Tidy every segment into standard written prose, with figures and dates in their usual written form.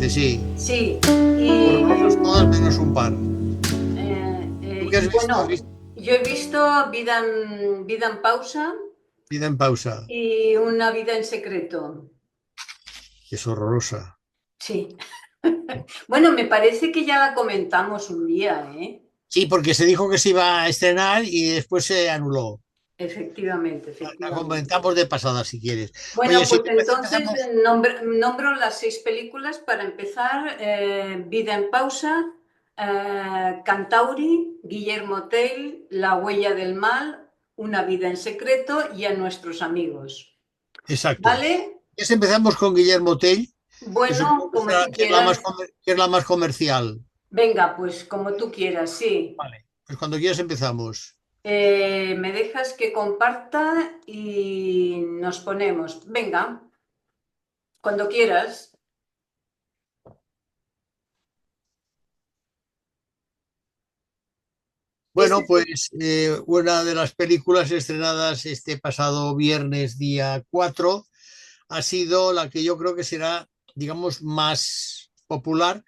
parece, sí. Sí, Horrorosas todas menos un par. ¿Tú qué y has visto? ¿Has bueno, visto yo he visto Vida en Pausa Vida en pausa? y Una vida en secreto. Que es horrorosa. Sí. Bueno, me parece que ya la comentamos un día, ¿eh? Sí, porque se dijo que se iba a estrenar y después se anuló. Efectivamente, La efectivamente. comentamos de pasada si quieres. Oye, Bueno, si pues te parece entonces empezamos. nombro las seis películas para empezar. Vida en Pausa, Cantauri, Guillermo Tell, La huella del mal, Una vida en secreto y A nuestros amigos. Exacto. ¿Vale? Si empezamos con Guillermo Tell, que Bueno, supongo que, como tú que es la más, quieras. que es la más comercial. Venga, pues como tú quieras, sí. Vale. Pues cuando quieras empezamos. Me dejas que comparta y nos ponemos. Venga, cuando quieras. Bueno, Este, pues una de las películas estrenadas este pasado viernes, día 4, ha sido la que yo creo que será, digamos, más popular,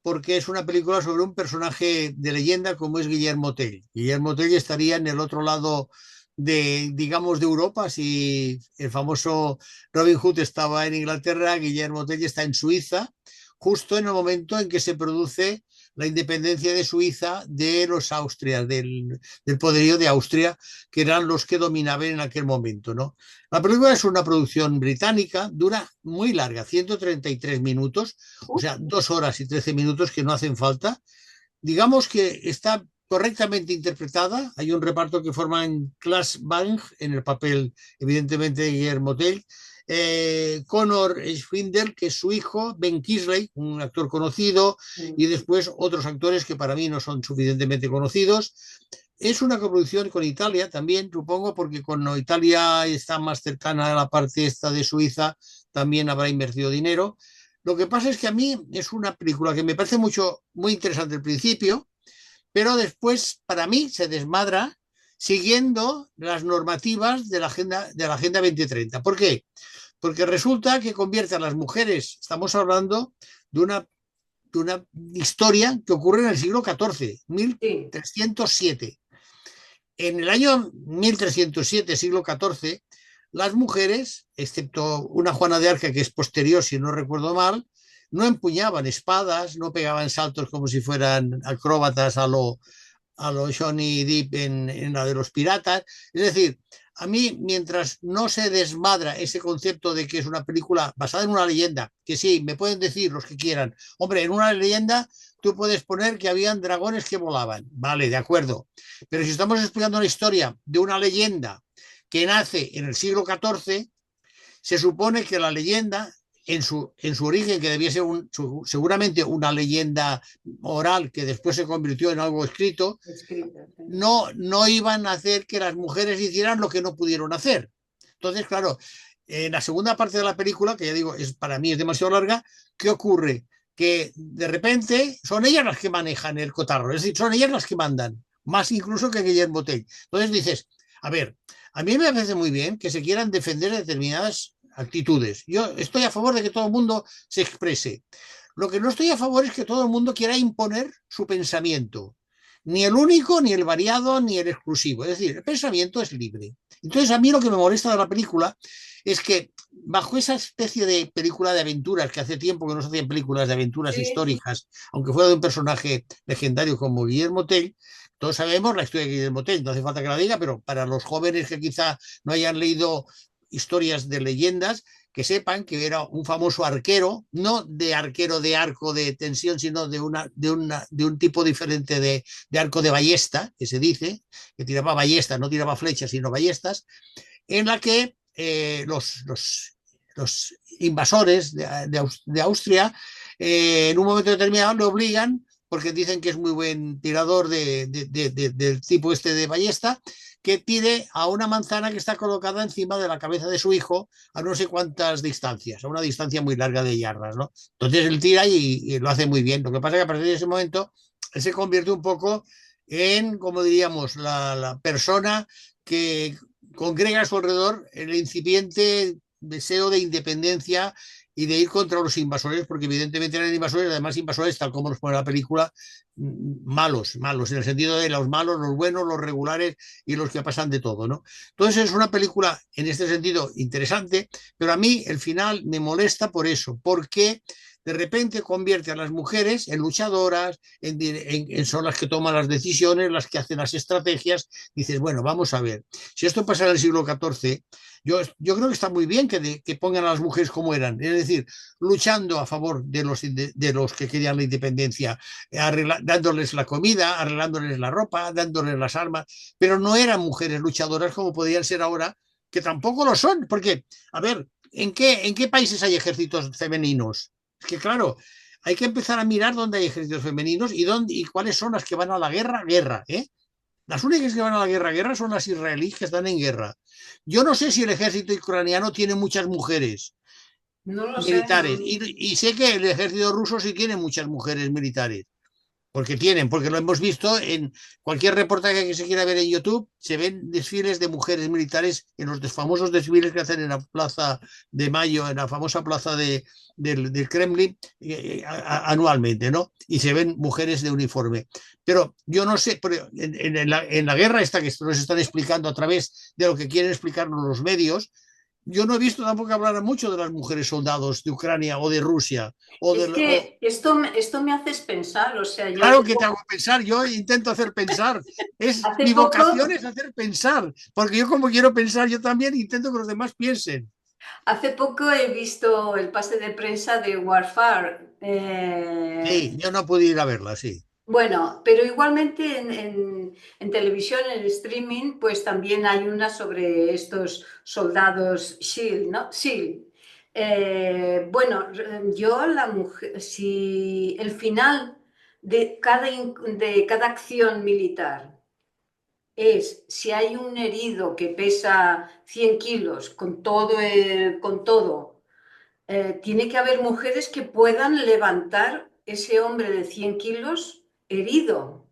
porque es una película sobre un personaje de leyenda como es Guillermo Tell. Guillermo Tell estaría en el otro lado de, digamos, de Europa. Si el famoso Robin Hood estaba en Inglaterra, Guillermo Tell está en Suiza, justo en el momento en que se produce la independencia de Suiza de los Austrias, del poderío de Austria, que eran los que dominaban en aquel momento, ¿no? La película es una producción británica, dura muy larga, 133 minutos, o sea, 2 horas y 13 minutos que no hacen falta. Digamos que está correctamente interpretada. Hay un reparto que forman Claes Bang en el papel, evidentemente, de Guillermo Tell. Connor Schwindel, que es su hijo, Ben Kingsley, un actor conocido, y después otros actores que para mí no son suficientemente conocidos. Es una coproducción con Italia también, supongo, porque cuando Italia está más cercana a la parte esta de Suiza, también habrá invertido dinero. Lo que pasa es que a mí es una película que me parece mucho, muy interesante al principio, pero después para mí se desmadra siguiendo las normativas de la Agenda 2030. ¿Por qué? Porque resulta que convierte a las mujeres, estamos hablando de una historia que ocurre en el siglo XIV, sí, 1307. En el año 1307, siglo XIV, las mujeres, excepto una Juana de Arca que es posterior, si no recuerdo mal, no empuñaban espadas, no pegaban saltos como si fueran acróbatas a lo Johnny Depp en la de los piratas. Es decir, a mí, mientras no se desmadra ese concepto de que es una película basada en una leyenda, que sí, me pueden decir los que quieran, hombre, en una leyenda tú puedes poner que habían dragones que volaban, vale, de acuerdo, pero si estamos explicando la historia de una leyenda que nace en el siglo XIV, se supone que la leyenda, en su origen, que debía ser seguramente una leyenda oral que después se convirtió en algo escrito, escrita. no iban a hacer que las mujeres hicieran lo que no pudieron hacer. Entonces, claro, en la segunda parte de la película, que ya digo, para mí es demasiado larga, ¿qué ocurre? Que de repente son ellas las que manejan el cotarro, es decir, son ellas las que mandan, más incluso que Guillermo Tell. Entonces dices, a ver, a mí me parece muy bien que se quieran defender determinadas actitudes. Yo estoy a favor de que todo el mundo se exprese. Lo que no estoy a favor es que todo el mundo quiera imponer su pensamiento. Ni el único, ni el variado, ni el exclusivo. Es decir, el pensamiento es libre. Entonces, a mí lo que me molesta de la película es que bajo esa especie de película de aventuras, que hace tiempo que no se hacían películas de aventuras Sí, históricas, aunque fuera de un personaje legendario como Guillermo Tell, todos sabemos la historia de Guillermo Tell, no hace falta que la diga, pero para los jóvenes que quizá no hayan leído historias de leyendas, que sepan que era un famoso arquero, no de arquero de arco de tensión, sino de un tipo diferente de arco de ballesta, que se dice, que tiraba ballestas, no tiraba flechas, sino ballestas, en la que los invasores de Austria en un momento determinado le obligan, porque dicen que es muy buen tirador del tipo este de ballesta, que tire a una manzana que está colocada encima de la cabeza de su hijo a no sé cuántas distancias, a una distancia muy larga de yardas, ¿no? Entonces él tira y lo hace muy bien. Lo que pasa es que a partir de ese momento él se convierte un poco en, como diríamos, la persona que congrega a su alrededor el incipiente deseo de independencia y de ir contra los invasores, porque evidentemente eran invasores, además invasores, tal como nos pone la película, malos, malos, en el sentido de los malos, los buenos, los regulares y los que pasan de todo, ¿no? Entonces es una película en este sentido interesante, pero a mí el final me molesta por eso, porque de repente convierte a las mujeres en luchadoras, son las que toman las decisiones, las que hacen las estrategias. Dices, bueno, vamos a ver, si esto pasa en el siglo XIV, yo creo que está muy bien que pongan a las mujeres como eran, es decir, luchando a favor de los que querían la independencia, dándoles la comida, arreglándoles la ropa, dándoles las armas, pero no eran mujeres luchadoras como podrían ser ahora, que tampoco lo son, porque, a ver, en qué países hay ejércitos femeninos? Es que claro, hay que empezar a mirar dónde hay ejércitos femeninos y cuáles son las que van a la guerra, guerra, ¿eh? Las únicas que van a la guerra, guerra son las israelíes que están en guerra. Yo no sé si el ejército ucraniano tiene muchas mujeres No lo sé, militares y sé que el ejército ruso sí tiene muchas mujeres militares. Porque lo hemos visto en cualquier reportaje que se quiera ver en YouTube, se ven desfiles de mujeres militares en los famosos desfiles que hacen en la Plaza de Mayo, en la famosa plaza del Kremlin, anualmente, ¿no? Y se ven mujeres de uniforme. Pero yo no sé, pero en la guerra esta que nos están explicando a través de lo que quieren explicarnos los medios, yo no he visto tampoco hablar mucho de las mujeres soldados de Ucrania o de Rusia es que esto me haces pensar, o sea, yo Claro que te hago pensar, yo intento hacer pensar. hace Mi vocación poco, es hacer pensar, porque yo como quiero pensar, yo también intento que los demás piensen. hace poco he visto el pase de prensa de Warfare. Sí, yo no pude ir a verla, sí. Bueno, pero igualmente en televisión, en streaming, pues también hay una sobre estos soldados SHIELD, ¿no? SEAL. Bueno, yo la mujer, si el final de cada acción militar es si hay un herido que pesa 100 kilos con todo, tiene que haber mujeres que puedan levantar ese hombre de 100 kilos herido.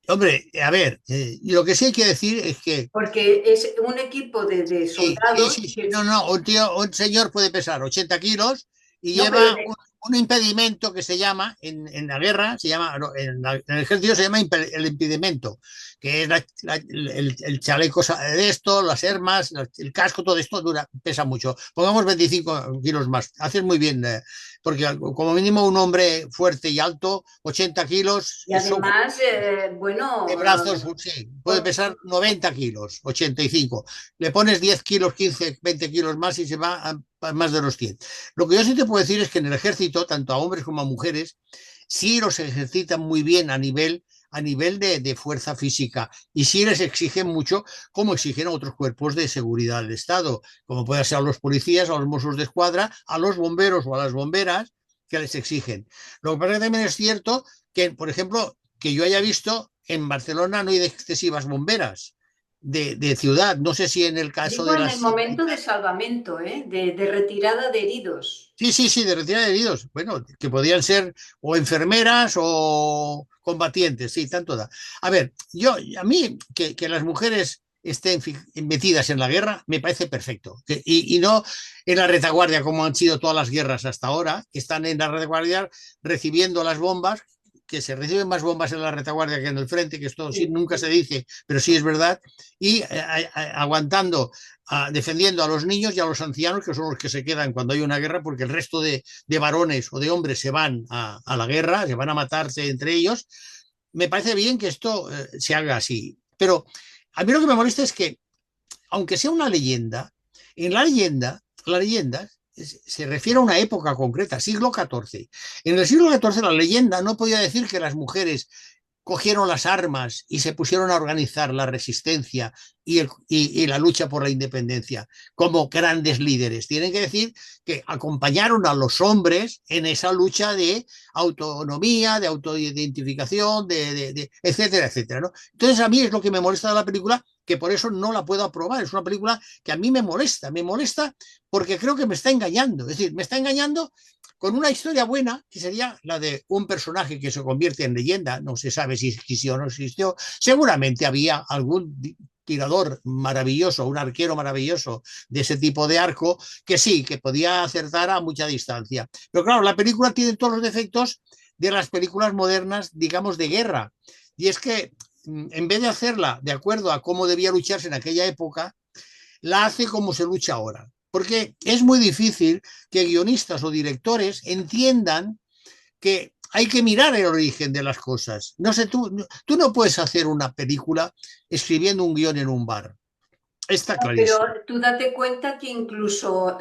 Hombre, a ver, lo que sí hay que decir es que Porque es un equipo de sí, sí, soldados sí, sí, que... no, no, un señor puede pesar 80 kilos y No, pero lleva un impedimento que se llama, en la guerra, se llama, no, en el ejército se llama el impedimento, que es el chaleco de esto, las armas, el casco, todo esto pesa mucho. Pongamos 25 kilos más, haces muy bien, porque como mínimo un hombre fuerte y alto, 80 kilos, y eso además, bueno, de brazos, sí, puede pesar 90 kilos, 85. Le pones 10 kilos, 15, 20 kilos más y se va a más de los 100. Lo que yo sí te puedo decir es que en el ejército, tanto a hombres como a mujeres, sí los ejercitan muy bien a nivel de fuerza física y sí les exigen mucho como exigen a otros cuerpos de seguridad del Estado, como pueden ser a los policías, a los mossos de escuadra, a los bomberos o a las bomberas que les exigen. Lo que pasa es que también es cierto que, por ejemplo, que yo haya visto en Barcelona no hay excesivas bomberas de ciudad. No sé si en el caso digo de en el las... momento de salvamento, de retirada de heridos. Sí, sí, sí, de retirada de heridos. Bueno, que podían ser o enfermeras o combatientes, sí, tanto da. A ver, a mí que las mujeres estén metidas en la guerra me parece perfecto. Y no en la retaguardia como han sido todas las guerras hasta ahora, que están en la retaguardia recibiendo las bombas, que se reciben más bombas en la retaguardia que en el frente, que esto sí, Sí, nunca se sí. dice, pero sí es verdad, y aguantando, defendiendo a los niños y a los ancianos, que son los que se quedan cuando hay una guerra, porque el resto de varones o de hombres se van a la guerra, se van a matarse entre ellos. Me parece bien que esto se haga así, pero a mí lo que me molesta es que, aunque sea una leyenda, en la leyenda se refiere a una época concreta, siglo XIV. En el siglo XIV la leyenda no podía decir que las mujeres cogieron las armas y se pusieron a organizar la resistencia y la lucha por la independencia como grandes líderes. Tienen que decir que acompañaron a los hombres en esa lucha de autonomía, de autoidentificación, etcétera, etcétera, ¿no? Entonces a mí es lo que me molesta de la película, que por eso no la puedo aprobar. Es una película que a mí me molesta porque creo que me está engañando. Es decir, me está engañando con una historia buena, que sería la de un personaje que se convierte en leyenda, no se sabe si existió o no existió, seguramente había algún tirador maravilloso, un arquero maravilloso de ese tipo de arco, que sí, que podía acertar a mucha distancia. Pero claro, la película tiene todos los defectos de las películas modernas, digamos, de guerra. Y es que en vez de hacerla de acuerdo a cómo debía lucharse en aquella época, la hace como se lucha ahora. Porque es muy difícil que guionistas o directores entiendan que hay que mirar el origen de las cosas. No sé, tú no puedes hacer una película escribiendo un guión en un bar. Está Pero clarísimo. tú date cuenta que incluso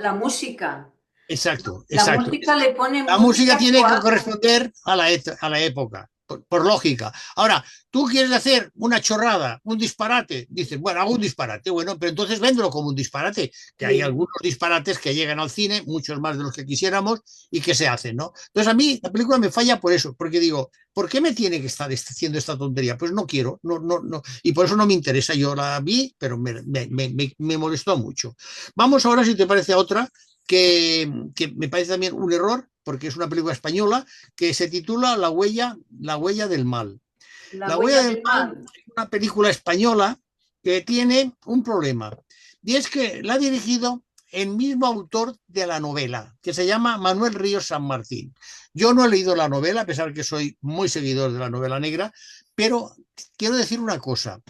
Exacto, la exacto. música le pone La música mucha tiene que corresponder a la época, por lógica. Ahora, tú quieres hacer una chorrada, un disparate, dices, bueno, hago un disparate, bueno, pero entonces véndelo como un disparate, que hay sí. algunos disparates que llegan al cine, muchos más de los que quisiéramos, y que se hacen, ¿no? Entonces a mí la película me falla por eso, porque digo, ¿por qué me tiene que estar haciendo esta tontería? Pues no quiero, no, y por eso no me interesa. Yo la vi, pero me molestó mucho. Vamos ahora, si te parece, a otra que me parece también un error, porque es una película española, que se titula La huella del mal. La La huella huella del del mal mal. es una película española que tiene un problema, y es que la ha dirigido el mismo autor de la novela, que se llama Manuel Ríos San Martín. Yo no he leído la novela, a pesar que soy muy seguidor de la novela negra, pero quiero decir una cosa.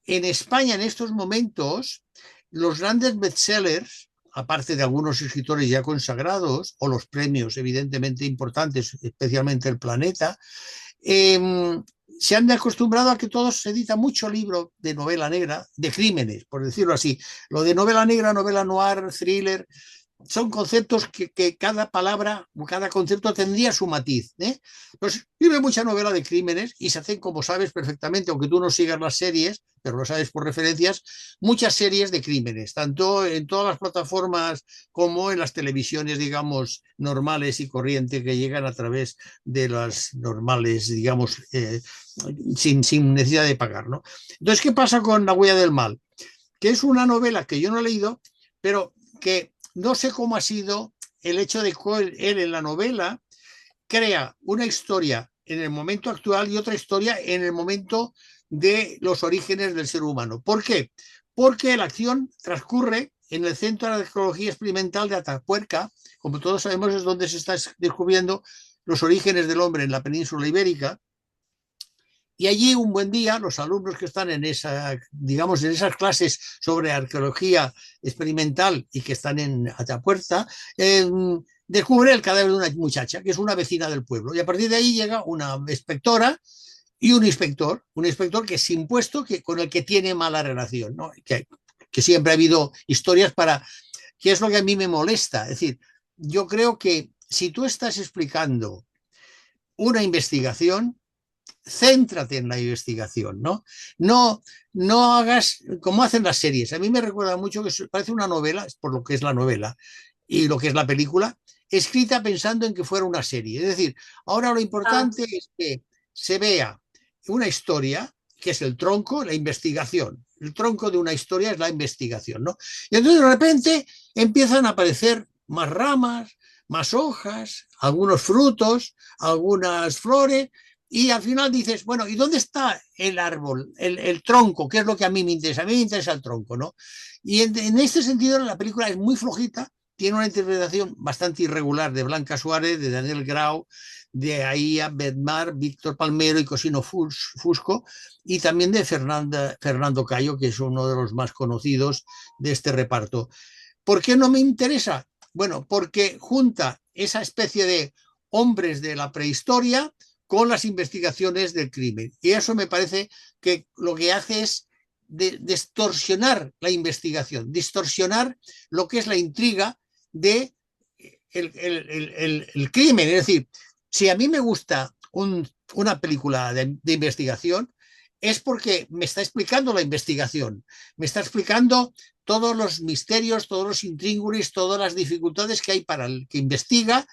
En España, en estos momentos, los grandes bestsellers, aparte de algunos escritores ya consagrados, o los premios evidentemente importantes, especialmente el Planeta, eh, se han acostumbrado a que todos se edita mucho libro de novela negra, de crímenes, por decirlo así. Lo de novela negra, novela noir, thriller, son conceptos que cada palabra o cada concepto tendría su matiz. Pues escribe mucha novela de crímenes y se hacen, como sabes perfectamente, aunque tú no sigas las series, pero lo sabes por referencias, muchas series de crímenes, tanto en todas las plataformas como en las televisiones, digamos, normales y corrientes que llegan a través de las normales, digamos, sin necesidad de pagar, ¿no? Entonces, ¿qué pasa con La huella del mal? Que es una novela que yo no he leído, pero que no sé cómo ha sido el hecho de que él en la novela crea una historia en el momento actual y otra historia en el momento de los orígenes del ser humano. ¿Por qué? Porque la acción transcurre en el Centro de Arqueología Experimental de Atapuerca, como todos sabemos es donde se está descubriendo los orígenes del hombre en la península ibérica, y allí un buen día los alumnos que están en esa, digamos, en esas clases sobre arqueología experimental y que están en Atapuerta, descubre el cadáver de una muchacha que es una vecina del pueblo. Y a partir de ahí llega una inspectora y un inspector que es impuesto, que, con el que tiene mala relación, ¿no? Que siempre ha habido historias para, que es lo que a mí me molesta. Es decir, yo creo que si tú estás explicando una investigación, céntrate en la investigación, ¿no? No, no hagas como hacen las series. A mí me recuerda mucho que parece una novela, por lo que es la novela y lo que es la película, escrita pensando en que fuera una serie. Es decir, ahora lo Ah, importante es que se vea una historia, que es el tronco, la investigación. El tronco de una historia es la investigación, ¿no? Y entonces de repente empiezan a aparecer más ramas, más hojas, algunos frutos, algunas flores, y al final dices, bueno, ¿y dónde está el árbol, el tronco? ¿Qué es lo que a mí me interesa? A mí me interesa el tronco, ¿no? Y en este sentido la película es muy flojita, tiene una interpretación bastante irregular de Blanca Suárez, de Daniel Grau, de Aía Bedmar, Víctor Palmero y Cosino Fusco, y también de Fernando Cayo, que es uno de los más conocidos de este reparto. ¿Por qué no me interesa? Bueno, porque junta esa especie de hombres de la prehistoria con las investigaciones del crimen. Y eso me parece que lo que hace es distorsionar la investigación, distorsionar lo que es la intriga de el crimen. Es decir, si a mí me gusta una película de investigación, es porque me está explicando la investigación, me está explicando todos los misterios, todos los intríngulis, todas las dificultades que hay para el que investiga,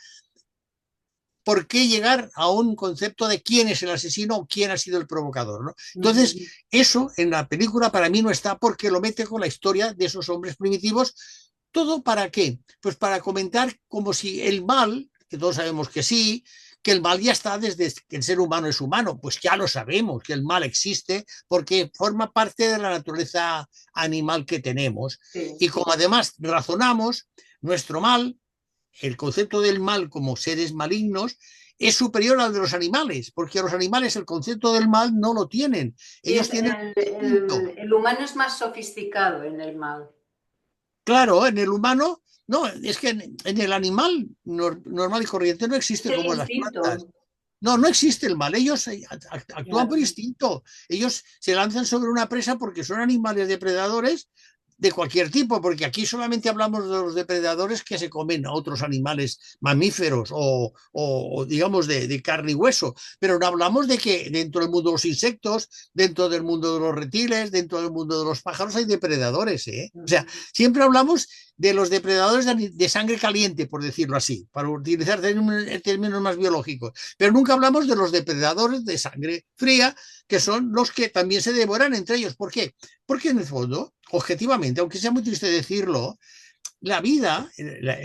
por qué llegar a un concepto de quién es el asesino o quién ha sido el provocador, ¿no? Entonces, eso en la película para mí no está, porque lo mete con la historia de esos hombres primitivos. ¿Todo para qué? Pues para comentar como si el mal, que todos sabemos que sí, que el mal ya está desde que el ser humano es humano. Pues ya lo sabemos, que el mal existe porque forma parte de la naturaleza animal que tenemos. Sí. Y como además razonamos, nuestro mal, el concepto del mal como seres malignos, es superior al de los animales, porque los animales el concepto del mal no lo tienen. Sí, Ellos tienen instinto. el humano es más sofisticado en el mal. Claro, en el humano, no, es que en el animal normal y corriente no Es existe el como en las plantas. instinto. No, no existe el mal. Ellos actúan por Claro. instinto. Ellos se lanzan sobre una presa porque son animales depredadores de cualquier tipo, porque aquí solamente hablamos de los depredadores que se comen a otros animales mamíferos o digamos de carne y hueso, pero no hablamos de que dentro del mundo de los insectos, dentro del mundo de los reptiles, dentro del mundo de los pájaros hay depredadores, ¿eh? O sea, siempre hablamos de los depredadores de sangre caliente, por decirlo así, para utilizar términos más biológicos, pero nunca hablamos de los depredadores de sangre fría, que son los que también se devoran entre ellos. ¿Por qué? Porque en el fondo, objetivamente, aunque sea muy triste decirlo, la vida,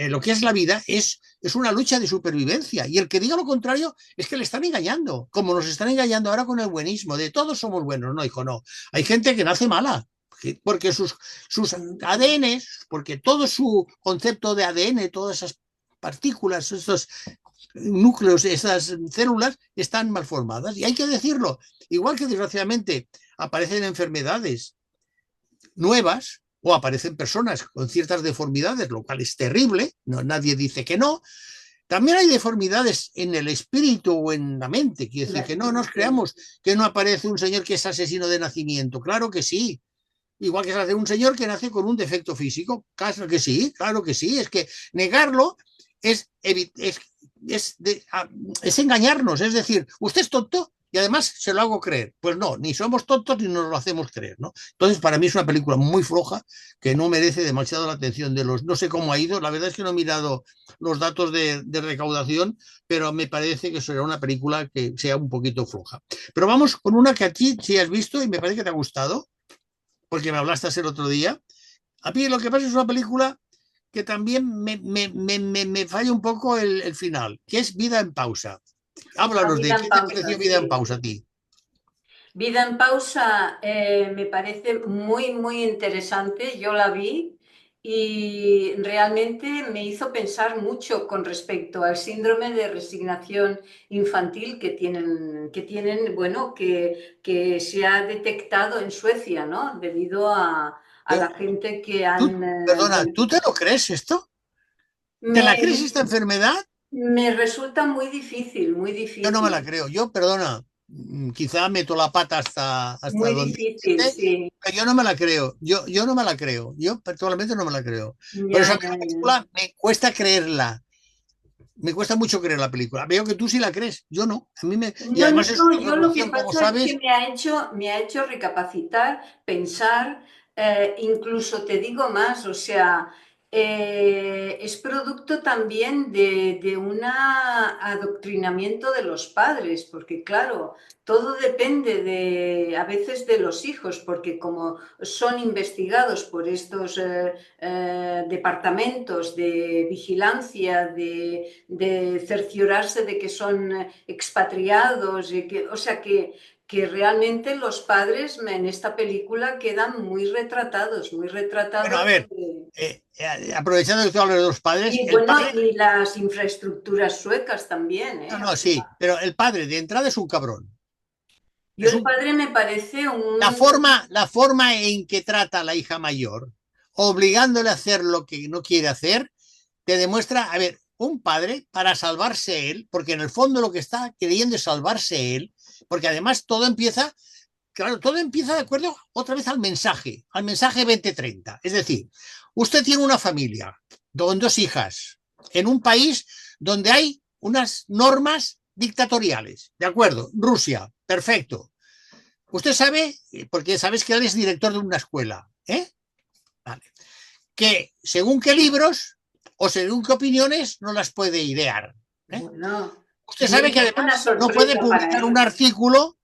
lo que es la vida, es una lucha de supervivencia. Y el que diga lo contrario es que le están engañando, como nos están engañando ahora con el buenismo, de todos somos buenos. No, hijo, no. Hay gente que nace mala, porque sus ADN, porque todo su concepto de ADN, todas esas partículas, esos núcleos, esas células están mal formadas. Y hay que decirlo, igual que desgraciadamente aparecen enfermedades nuevas o aparecen personas con ciertas deformidades, lo cual es terrible, no, nadie dice que no. También hay deformidades en el espíritu o en la mente. Quiere decir que no nos creamos que no aparece un señor que es asesino de nacimiento. Claro que sí. Igual que se hace un señor que nace con un defecto físico. Claro que sí, claro que sí. Es que negarlo es, es engañarnos. Es decir, usted es tonto y además se lo hago creer. Pues no, ni somos tontos ni nos lo hacemos creer, ¿no? Entonces, para mí es una película muy floja que no merece demasiado la atención de los. No sé cómo ha ido, la verdad es que no he mirado los datos de recaudación, pero me parece que será una película que sea un poquito floja. Pero vamos con una que a ti sí has visto y me parece que te ha gustado, porque me hablaste el otro día. A mí lo que pasa es una película que también me falla un poco el final, que es Vida en Pausa. La Háblanos de vida en qué te pausa, pareció Vida en sí. Pausa a ti. Vida en pausa me parece muy, muy interesante. Yo la vi y realmente me hizo pensar mucho con respecto al síndrome de resignación infantil bueno, que se ha detectado en Suecia, ¿no? Debido a la gente que han, Perdona, bueno, ¿tú te lo crees esto? ¿Te me, la crees esta enfermedad? me resulta muy difícil, muy Yo no me la difícil, creo. Yo, perdona, quizá meto la pata hasta muy donde difícil, esté, sí. pero yo no me la creo. Yo no me la creo. Yo personalmente no me la creo. Por eso Ya, a mí ya, la ya. película me cuesta creerla. Me cuesta mucho creer la película. Veo que tú sí la crees, yo no. A mí me. Y No, además es no, una yo lo que revolución, como pasa es que sabes. me ha hecho recapacitar, pensar, incluso te digo más, o sea, es producto también de un adoctrinamiento de los padres, porque claro, todo depende a veces de los hijos, porque como son investigados por estos departamentos de vigilancia, de cerciorarse de que son expatriados, o sea que realmente los padres en esta película quedan muy Bueno, a retratados. ver, aprovechando que tú hablas de los padres, Y el bueno, padre. y las infraestructuras suecas también, No, ¿eh? O no, sea, sí, pero el padre de entrada es un cabrón. yo Es el un padre me parece la forma en que trata a la hija mayor, obligándole a hacer lo que no quiere hacer, te demuestra, a ver, un padre para salvarse él, porque en el fondo lo que está queriendo es salvarse él, porque además todo empieza, claro, todo empieza de acuerdo otra vez al mensaje 2030. Es decir, usted tiene una familia con dos hijas en un país donde hay unas normas dictatoriales, ¿de acuerdo? Rusia, perfecto. Usted sabe, porque sabes que él es director de una escuela, ¿eh? Vale. Que según qué libros o según qué opiniones no las puede idear. ¿Eh? bueno, Usted no sabe es que ninguna además no puede sorpresa para publicar un él. artículo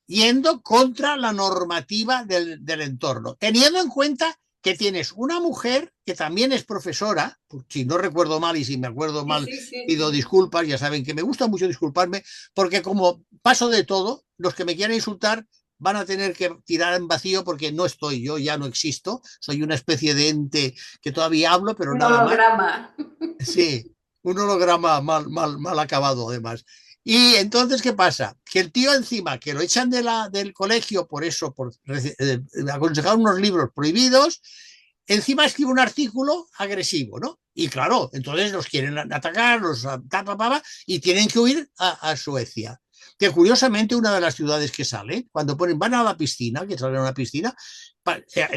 yendo contra la normativa del entorno, teniendo en cuenta que tienes una mujer que también es profesora, si no recuerdo mal y si me acuerdo Sí, mal sí, sí, pido sí. disculpas, ya saben que me gusta mucho disculparme, porque como paso de todo, los que me quieran insultar van a tener que tirar en vacío porque no estoy, yo ya no existo, soy una especie de ente que todavía hablo, pero Un nada más. holograma. Sí, un holograma mal acabado además. Y entonces, ¿qué pasa? Que el tío encima, que lo echan del colegio por eso, por aconsejar unos libros prohibidos, encima escribe un artículo agresivo, ¿no? Y claro, entonces los quieren atacar, y tienen que huir a Suecia. Que curiosamente una de las ciudades que sale, cuando van a la piscina, que salen a una piscina,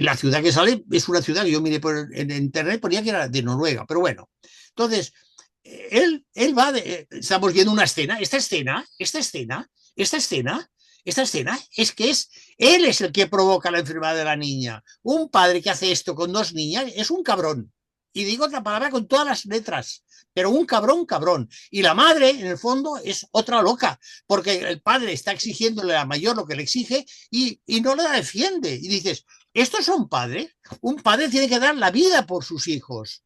la ciudad que sale es una ciudad que yo miré en internet, ponía que era de Noruega, pero bueno. Entonces, él va, estamos viendo una escena, esta escena él es el que provoca la enfermedad de la niña. Un padre que hace esto con dos niñas es un cabrón. Y digo otra palabra con todas las letras, pero un cabrón, cabrón. Y la madre, en el fondo, es otra loca, porque el padre está exigiéndole a la mayor lo que le exige y no la defiende. Y dices, ¿estos son padres? Un padre tiene que dar la vida por sus hijos,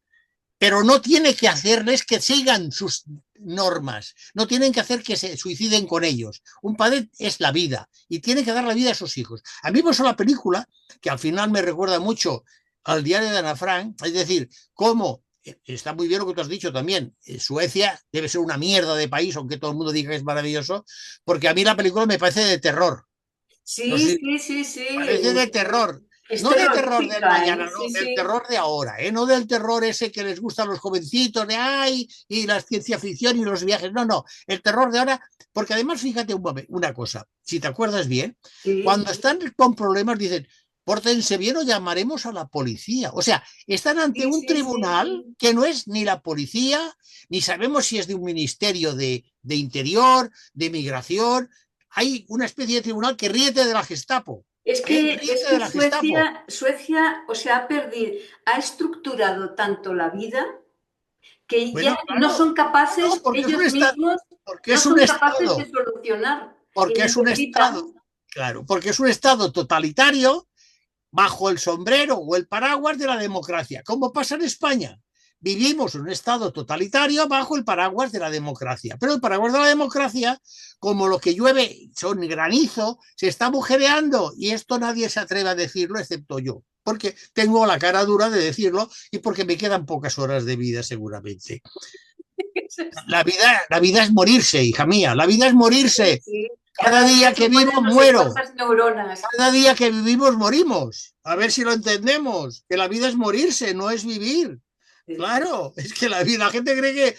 pero no tiene que hacerles que sigan sus normas, no tienen que hacer que se suiciden con ellos. Un padre es la vida y tiene que dar la vida a sus hijos. A mí por eso la película, que al final me recuerda mucho al diario de Ana Frank, es decir, cómo está muy bien lo que tú has dicho también. Suecia debe ser una mierda de país, aunque todo el mundo diga que es maravilloso, porque a mí la película me parece de terror. No Sí, sé, sí, sí, sí. parece de terror. Es No de terror del terrorífica, ¿eh? mañana, Sí, no, del sí. terror de ahora, ¿eh? No del terror ese que les gusta a los jovencitos de ay, y la ciencia ficción y los viajes. No, no, el terror de ahora, porque además fíjate una cosa, si te acuerdas bien, Sí, cuando están con problemas dicen, pórtense bien o llamaremos a la policía. O sea, están ante sí, un sí, sí, tribunal sí. que no es ni la policía, ni sabemos si es de un ministerio de Interior, de Migración. Hay una especie de tribunal que ríete de la Gestapo. Es Ríete que de la Gestapo. Suecia, o sea, ha perdido, ha estructurado tanto la vida que ya Bueno, no claro, son capaces no, ellos mismos, porque no es un son capaces de estado, solucionar y porque es un estado, necesitan. claro, porque es un estado totalitario bajo el sombrero o el paraguas de la democracia. ¿Cómo pasa en España? Vivimos en un estado totalitario bajo el paraguas de la democracia. Pero el paraguas de la democracia, como lo que llueve son granizo, se está agujereando y esto nadie se atreve a decirlo excepto yo. Porque tengo la cara dura de decirlo y porque me quedan pocas horas de vida seguramente. La vida es morirse, hija mía, la vida es Sí, morirse. sí. Cada Cada día día se que vivo mueren no sé muero. cuántas neuronas. Cada día que vivimos morimos. A ver si lo entendemos. Que la vida es morirse, no es vivir. Sí, sí. Claro, es que la gente cree que,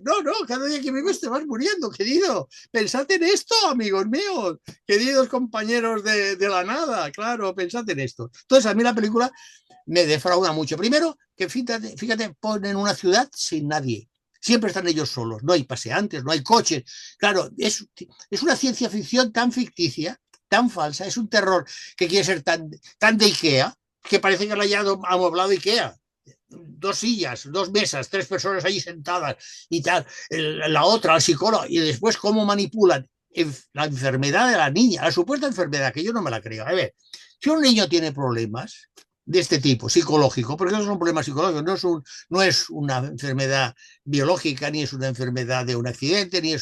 no, no, cada día que vives te vas muriendo, querido. Pensad en esto, amigos míos, queridos compañeros de la nada, claro, pensad en esto. Entonces, a mí la película me defrauda mucho. Primero, que fíjate, ponen una ciudad sin nadie. Siempre están ellos solos, no hay paseantes, no hay coches. Claro, es una ciencia ficción tan ficticia, tan falsa, es un terror que quiere ser tan de Ikea, que parece que lo haya amoblado Ikea. Dos sillas, dos mesas, tres personas allí sentadas y tal, la otra, al psicólogo, y después cómo manipulan la enfermedad de la niña, la supuesta enfermedad, que yo no me la creo. A ver, si un niño tiene problemas de este tipo, psicológico, porque no es un problema psicológico, no es una enfermedad biológica, ni es una enfermedad de un accidente, ni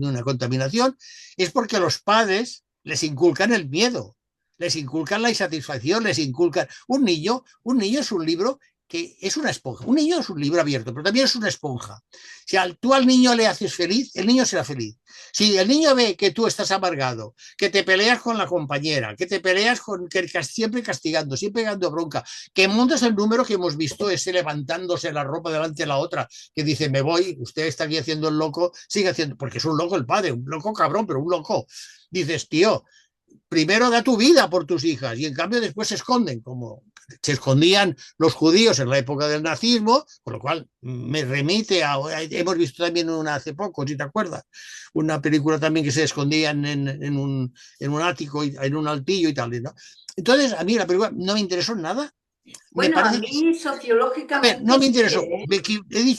una contaminación, es porque los padres les inculcan el miedo, les inculcan la insatisfacción, les inculcan. Un niño es un libro que es una esponja. Un niño es un libro abierto, pero también es una esponja. Si tú al niño le haces feliz, el niño será feliz. Si el niño ve que tú estás amargado, que te peleas con la compañera, que te peleas con que siempre castigando, siempre dando bronca, que montas el número que hemos visto, ese levantándose la ropa delante de la otra, que dice, me voy, usted está aquí haciendo el loco, sigue haciendo, porque es un loco el padre, un loco cabrón, pero un loco. Dices, tío, primero da tu vida por tus hijas y en cambio después se esconden, como se escondían los judíos en la época del nazismo, con lo cual me remite hemos visto también una hace poco, si te acuerdas, una película también que se escondían en un ático, en un altillo y tal, ¿no? Entonces, a mí la película no me interesó nada, me Bueno, a parece que, mí a ver, sociológicamente no me sí, interesó, ¿eh?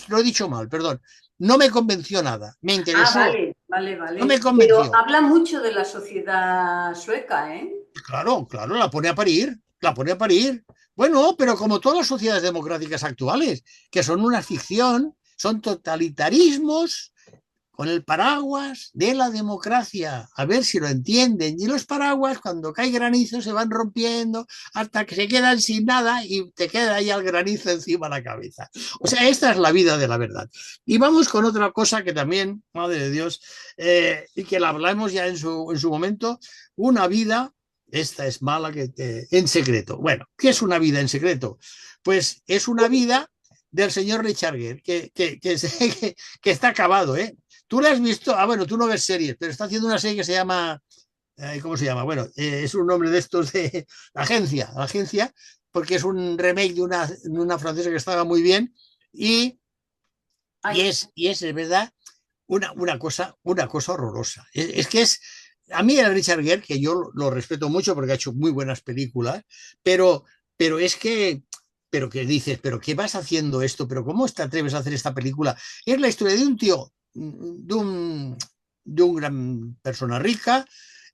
lo he dicho mal, perdón, no me convenció nada, me Ah, interesó, vale, vale, no me vale. Pero convenció. habla mucho de la sociedad sueca, ¿eh? Claro, claro, la pone a parir. la pone a parir. Bueno, pero como todas las sociedades democráticas actuales, que son una ficción, son totalitarismos con el paraguas de la democracia, a ver si lo entienden. Y los paraguas, cuando cae granizo, se van rompiendo hasta que se quedan sin nada y te queda ahí el granizo encima de la cabeza. O sea, esta es la vida de la verdad. Y vamos con otra cosa que también, madre de Dios, y que la hablamos ya en su momento, una vida, esta es mala, en secreto. Bueno, ¿qué es una vida en secreto? Pues es una vida del señor Richard Gere, que está acabado, ¿eh? ¿Tú la has visto? Ah, bueno, tú no ves series, pero está haciendo una serie que se llama, ¿cómo se llama? Bueno, es un nombre de estos de la agencia, porque es un remake de una francesa que estaba muy bien y, y es de verdad una cosa horrorosa. Es que es, a mí el Richard Gere, que yo lo respeto mucho porque ha hecho muy buenas películas, pero, pero es que pero que dices, pero ¿qué vas haciendo esto? ¿Pero cómo te atreves a hacer esta película? Es la historia de un tío, de un gran persona rica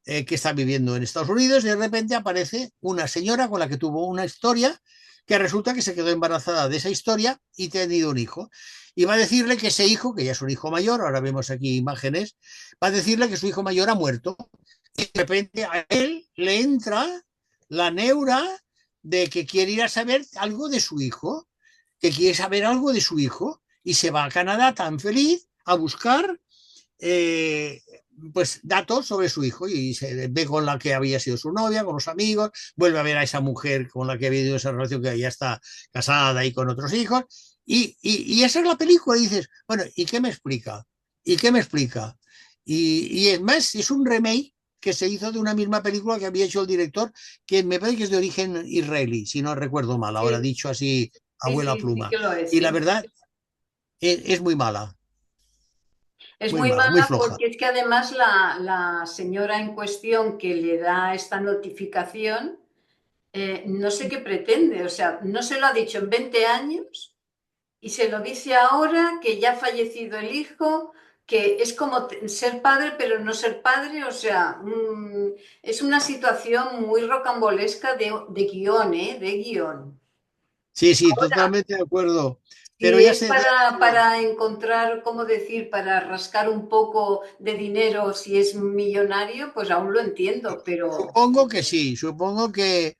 que está viviendo en Estados Unidos y de repente aparece una señora con la que tuvo una historia que resulta que se quedó embarazada de esa historia y ha tenido un hijo. Y va a decirle que ese hijo, que ya es un hijo mayor, ahora vemos aquí imágenes, va a decirle que su hijo mayor ha muerto. Y de repente a él le entra la neura de que quiere ir a saber algo de su hijo, que quiere saber algo de su hijo, y se va a Canadá tan feliz a buscar eh, pues datos sobre su hijo y se ve con la que había sido su novia, con los amigos, vuelve a ver a esa mujer con la que había tenido esa relación que ya está casada y con otros hijos, y esa es la película, y dices, bueno, ¿y qué me explica? ¿Y qué me explica? Y es más, es un remake que se hizo de una misma película que había hecho el director, que me parece que es de origen israelí, si no recuerdo mal, ahora Sí, dicho así, sí, abuela sí, sí pluma. que lo es, Y la sí. verdad Es muy muy mala, muy mala floja. porque es que además la señora en cuestión que le da esta notificación, no sé qué pretende, o sea, no se lo ha dicho en 20 años y se lo dice ahora que ya ha fallecido el hijo, que es como ser padre pero no ser padre, o sea, es una situación muy rocambolesca de guión, ¿eh? De guión. Sí, sí, totalmente de acuerdo. Pero Si ya es sé, para encontrar, ¿cómo decir?, para rascar un poco de dinero si es millonario, pues aún lo entiendo, pero supongo que sí, supongo que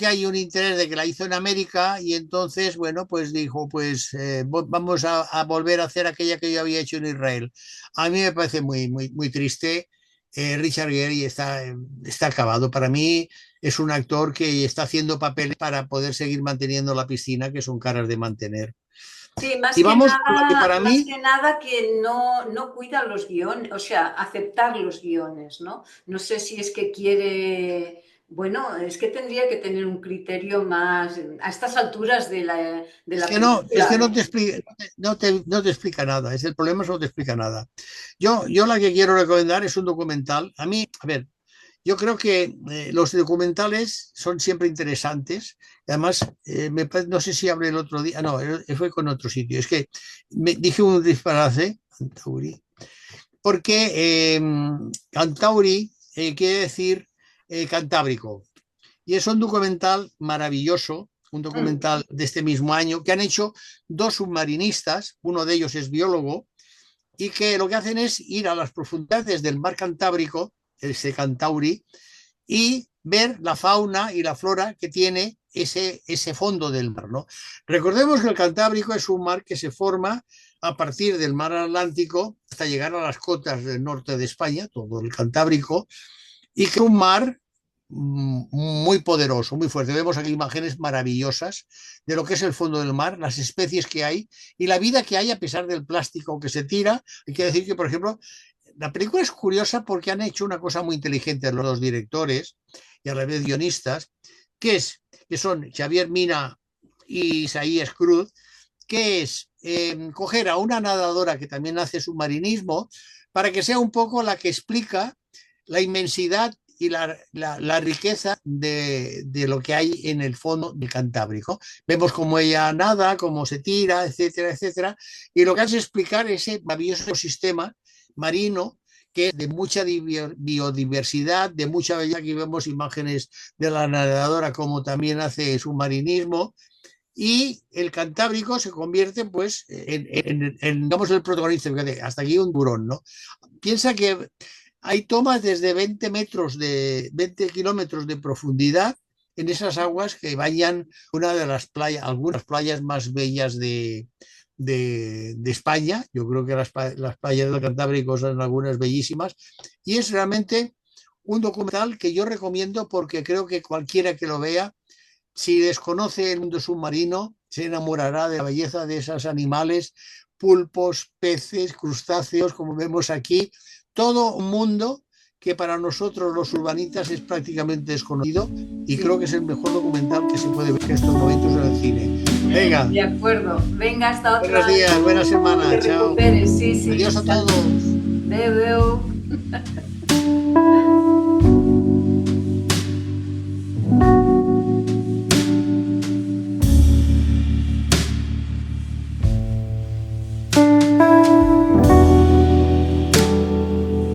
hay un interés de que la hizo en América y entonces, bueno, pues dijo, pues vamos a volver a hacer aquella que yo había hecho en Israel. A mí me parece muy triste. Richard Gere está acabado. Para mí es un actor que está haciendo papeles para poder seguir manteniendo la piscina, que son caras de mantener. sí, Y vamos con la que para más mí que nada que no cuida los guiones, o sea, aceptar los guiones, ¿no? No sé si es que quiere, bueno, es que tendría que tener un criterio más a estas alturas de la es que película. no te explica, no te explica nada. Es el problema, es que no te explica nada. Yo la que quiero recomendar es un documental. A mí, a ver, yo creo que los documentales son siempre interesantes. Además, no sé si hablé el otro día, no, fue con otro sitio. Es que me dije un disparate, Antauri, porque Cantauri quiere decir cantábrico. Y es un documental maravilloso, un Mm. documental de este mismo año, que han hecho dos submarinistas, uno de ellos es biólogo, y que lo que hacen es ir a las profundidades del mar Cantábrico, ese Cantauri, y ver la fauna y la flora que tiene ese fondo del mar, ¿no? Recordemos que el Cantábrico es un mar que se forma a partir del mar Atlántico hasta llegar a las cotas del norte de España, todo el Cantábrico, y que es un mar muy poderoso, muy fuerte. Vemos aquí imágenes maravillosas de lo que es el fondo del mar, las especies que hay y la vida que hay a pesar del plástico que se tira. Hay que decir que, por ejemplo, la película es curiosa porque han hecho una cosa muy inteligente los dos directores y a la vez guionistas, que son Xavier Mina y Isaías Cruz, que es coger a una nadadora que también hace submarinismo para que sea un poco la que explica la inmensidad y la riqueza de, lo que hay en el fondo del Cantábrico. Vemos cómo ella nada, cómo se tira, etcétera, etcétera. Y lo que hace es explicar ese maravilloso ecosistema marino que es de mucha biodiversidad, de mucha belleza. Aquí vemos imágenes de la nadadora como también hace submarinismo, y el Cantábrico se convierte pues digamos, el protagonista. Fíjate, hasta aquí un burón, ¿no? Piensa que hay tomas desde 20 metros de 20 kilómetros de profundidad en esas aguas que bañan una de las playas, algunas playas más bellas de España. Yo creo que las playas del Cantábrico son algunas bellísimas, y es realmente un documental que yo recomiendo porque creo que cualquiera que lo vea, si desconoce el mundo submarino, se enamorará de la belleza de esos animales, pulpos, peces, crustáceos, como vemos aquí, todo un mundo que para nosotros los urbanitas es prácticamente desconocido, y creo que es el mejor documental que se puede ver en estos momentos en el cine. Venga. De acuerdo. Venga, hasta otra. Buenos días, buena semana. Chao. Sí, sí. Adiós a todos. Adeu.